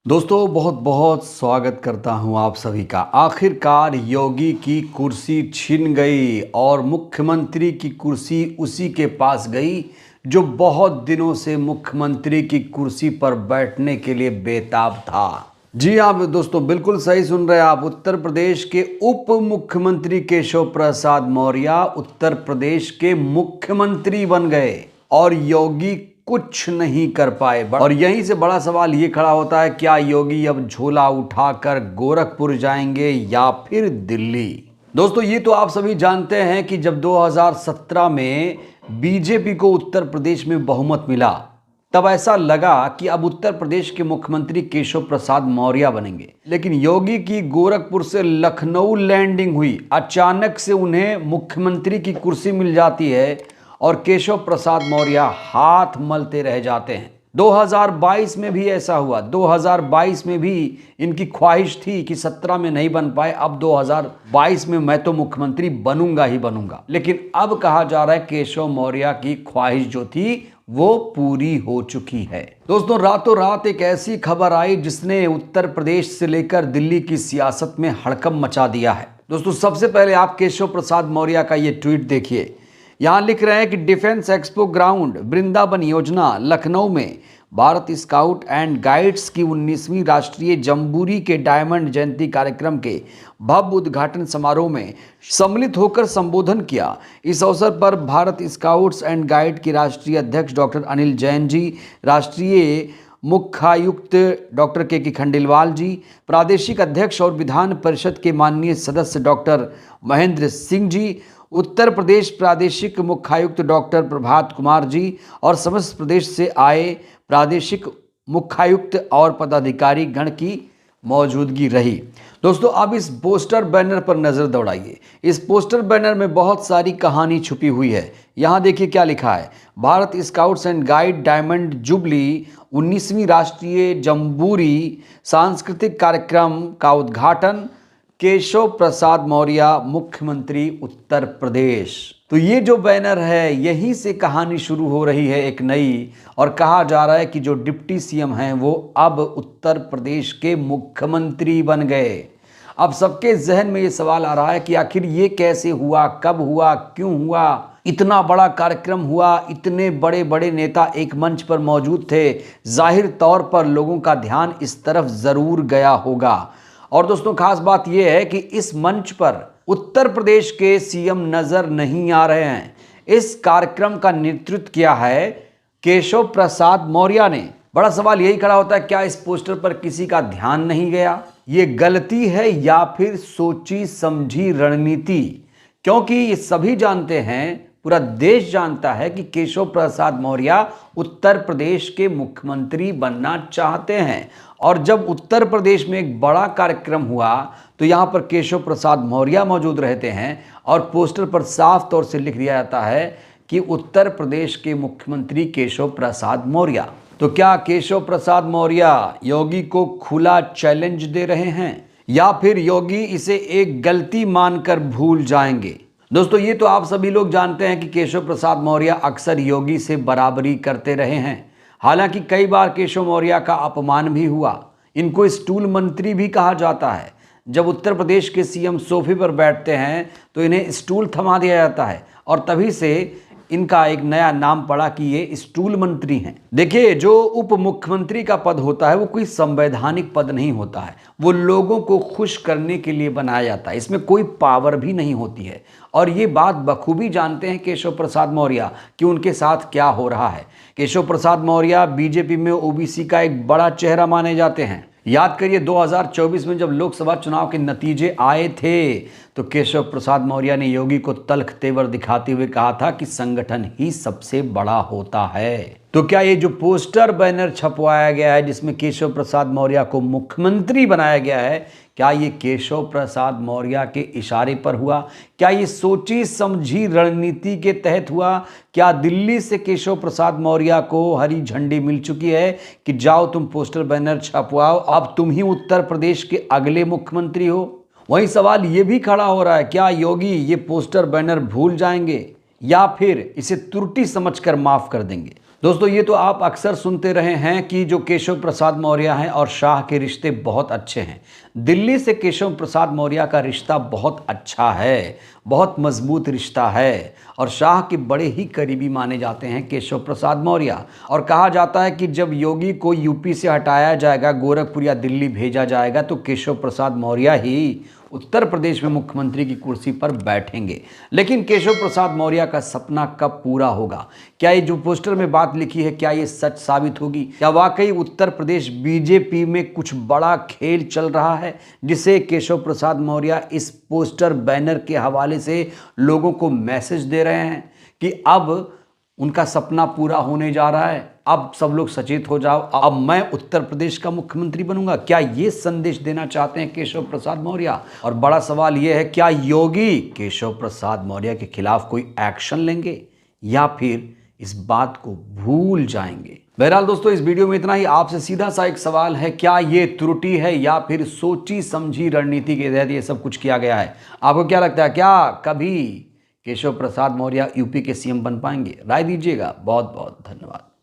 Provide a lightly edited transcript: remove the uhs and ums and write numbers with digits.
दोस्तों बहुत बहुत स्वागत करता हूं आप सभी का। आखिरकार योगी की कुर्सी छिन गई और मुख्यमंत्री की कुर्सी उसी के पास गई जो बहुत दिनों से मुख्यमंत्री की कुर्सी पर बैठने के लिए बेताब था। जी आप दोस्तों बिल्कुल सही सुन रहे हैं आप। उत्तर प्रदेश के उप मुख्यमंत्री केशव प्रसाद मौर्य उत्तर प्रदेश के मुख्यमंत्री बन गए और योगी कुछ नहीं कर पाए। और यहीं से बड़ा सवाल ये खड़ा होता है, क्या योगी अब झोला उठाकर गोरखपुर जाएंगे या फिर दिल्ली? दोस्तों ये तो आप सभी जानते हैं कि जब 2017 में बीजेपी को उत्तर प्रदेश में बहुमत मिला तब ऐसा लगा कि अब उत्तर प्रदेश के मुख्यमंत्री केशव प्रसाद मौर्य बनेंगे। लेकिन योगी की गोरखपुर से लखनऊ लैंडिंग हुई, अचानक से उन्हें मुख्यमंत्री की कुर्सी मिल जाती है और केशव प्रसाद मौर्य हाथ मलते रह जाते हैं। 2022 में भी ऐसा हुआ। 2022 में भी इनकी ख्वाहिश थी कि 17 में नहीं बन पाए, अब 2022 में मैं तो मुख्यमंत्री बनूंगा ही बनूंगा। लेकिन अब कहा जा रहा है केशव मौर्य की ख्वाहिश जो थी वो पूरी हो चुकी है। दोस्तों रातों रात एक ऐसी खबर आई जिसने उत्तर प्रदेश से लेकर दिल्ली की सियासत में हड़कंप मचा दिया है। दोस्तों सबसे पहले आप केशव प्रसाद मौर्य का ये ट्वीट देखिए। यहाँ लिख रहे हैं कि डिफेंस एक्सपो ग्राउंड वृंदावन योजना लखनऊ में भारत स्काउट एंड गाइड्स की 19वीं राष्ट्रीय जम्बूरी के डायमंड जयंती कार्यक्रम के भव्य उद्घाटन समारोह में सम्मिलित होकर संबोधन किया। इस अवसर पर भारत स्काउट्स एंड गाइड के राष्ट्रीय अध्यक्ष डॉक्टर अनिल जैन जी, राष्ट्रीय मुख्यायुक्त डॉक्टर के खंडेलवाल जी, प्रादेशिक अध्यक्ष और विधान परिषद के माननीय सदस्य डॉक्टर महेंद्र सिंह जी, उत्तर प्रदेश प्रादेशिक मुख्यायुक्त डॉक्टर प्रभात कुमार जी और समस्त प्रदेश से आए प्रादेशिक मुख्यायुक्त और पदाधिकारी गण की मौजूदगी रही। दोस्तों अब इस पोस्टर बैनर पर नज़र दौड़ाइए। इस पोस्टर बैनर में बहुत सारी कहानी छुपी हुई है। यहाँ देखिए क्या लिखा है। Bharat scouts and guide diamond jubilee 19वीं राष्ट्रीय जम्बूरी सांस्कृतिक कार्यक्रम का उद्घाटन केशव प्रसाद मौर्य मुख्यमंत्री उत्तर प्रदेश। तो ये जो बैनर है यहीं से कहानी शुरू हो रही है एक नई, और कहा जा रहा है कि जो डिप्टी सीएम हैं वो अब उत्तर प्रदेश के मुख्यमंत्री बन गए। अब सबके जहन में ये सवाल आ रहा है कि आखिर ये कैसे हुआ, कब हुआ, क्यों हुआ? इतना बड़ा कार्यक्रम हुआ, इतने बड़े बड़े नेता एक मंच पर मौजूद थे, जाहिर तौर पर लोगों का ध्यान इस तरफ जरूर गया होगा। और दोस्तों खास बात यह है कि इस मंच पर उत्तर प्रदेश के सीएम नजर नहीं आ रहे हैं। इस कार्यक्रम का नेतृत्व किया है केशव प्रसाद मौर्य ने। बड़ा सवाल यही खड़ा होता है, क्या इस पोस्टर पर किसी का ध्यान नहीं गया? ये गलती है या फिर सोची समझी रणनीति? क्योंकि ये सभी जानते हैं, पूरा देश जानता है कि केशव प्रसाद मौर्य उत्तर प्रदेश के मुख्यमंत्री बनना चाहते हैं। और जब उत्तर प्रदेश में एक बड़ा कार्यक्रम हुआ तो यहाँ पर केशव प्रसाद मौर्य मौजूद रहते हैं और पोस्टर पर साफ तौर से लिख दिया जाता है कि उत्तर प्रदेश के मुख्यमंत्री केशव प्रसाद मौर्य। तो क्या केशव प्रसाद मौर्य योगी को खुला चैलेंज दे रहे हैं या फिर योगी इसे एक गलती मानकर भूल जाएंगे? दोस्तों ये तो आप सभी लोग जानते हैं कि केशव प्रसाद मौर्य अक्सर योगी से बराबरी करते रहे हैं। हालांकि कई बार केशव मौर्य का अपमान भी हुआ। इनको स्टूल मंत्री भी कहा जाता है। जब उत्तर प्रदेश के सीएम सोफे पर बैठते हैं तो इन्हें स्टूल थमा दिया जाता है और तभी से इनका एक नया नाम पड़ा कि ये स्टूल मंत्री हैं। देखिए जो उप मुख्यमंत्री का पद होता है वो कोई संवैधानिक पद नहीं होता है, वो लोगों को खुश करने के लिए बनाया जाता है। इसमें कोई पावर भी नहीं होती है और ये बात बखूबी जानते हैं केशव प्रसाद मौर्य कि उनके साथ क्या हो रहा है। केशव प्रसाद मौर्य बीजेपी में ओबीसी का एक बड़ा चेहरा माने जाते हैं। याद करिए 2024 में जब लोकसभा चुनाव के नतीजे आए थे तो केशव प्रसाद मौर्य ने योगी को तल्ख तेवर दिखाते हुए कहा था कि संगठन ही सबसे बड़ा होता है। तो क्या ये जो पोस्टर बैनर छपवाया गया है जिसमें केशव प्रसाद मौर्य को मुख्यमंत्री बनाया गया है, क्या ये केशव प्रसाद मौर्य के इशारे पर हुआ? क्या ये सोची समझी रणनीति के तहत हुआ? क्या दिल्ली से केशव प्रसाद मौर्य को हरी झंडी मिल चुकी है कि जाओ तुम पोस्टर बैनर छपवाओ, अब तुम ही उत्तर प्रदेश के अगले मुख्यमंत्री हो? वही सवाल ये भी खड़ा हो रहा है, क्या योगी ये पोस्टर बैनर भूल जाएंगे या फिर इसे त्रुटि समझकर माफ कर देंगे? दोस्तों ये तो आप अक्सर सुनते रहे हैं कि जो केशव प्रसाद मौर्य हैं और शाह के रिश्ते बहुत अच्छे हैं। दिल्ली से केशव प्रसाद मौर्य का रिश्ता बहुत अच्छा है, बहुत मजबूत रिश्ता है और शाह के बड़े ही करीबी माने जाते हैं केशव प्रसाद मौर्य। और कहा जाता है कि जब योगी को यूपी से हटाया जाएगा, गोरखपुर या दिल्ली भेजा जाएगा, तो केशव प्रसाद मौर्य ही उत्तर प्रदेश में मुख्यमंत्री की कुर्सी पर बैठेंगे। लेकिन केशव प्रसाद मौर्य का सपना कब पूरा होगा? क्या ये जो पोस्टर में बात लिखी है, क्या ये सच साबित होगी? क्या वाकई उत्तर प्रदेश बीजेपी में कुछ बड़ा खेल चल रहा है, जिसे केशव प्रसाद मौर्य इस पोस्टर बैनर के हवाले से लोगों को मैसेज दे रहे हैं कि अब उनका सपना पूरा होने जा रहा है, अब सब लोग सचेत हो जाओ, अब मैं उत्तर प्रदेश का मुख्यमंत्री बनूंगा? क्या ये संदेश देना चाहते हैं केशव प्रसाद मौर्य? और बड़ा सवाल यह है, क्या योगी केशव प्रसाद मौर्य के खिलाफ कोई एक्शन लेंगे या फिर इस बात को भूल जाएंगे? बहरहाल दोस्तों, इस वीडियो में इतना ही। आपसे सीधा सा एक सवाल है, क्या ये त्रुटि है या फिर सोची समझी रणनीति के तहत ये सब कुछ किया गया है? आपको क्या लगता है, क्या कभी केशव प्रसाद मौर्य यूपी के सीएम बन पाएंगे? राय दीजिएगा। बहुत बहुत धन्यवाद।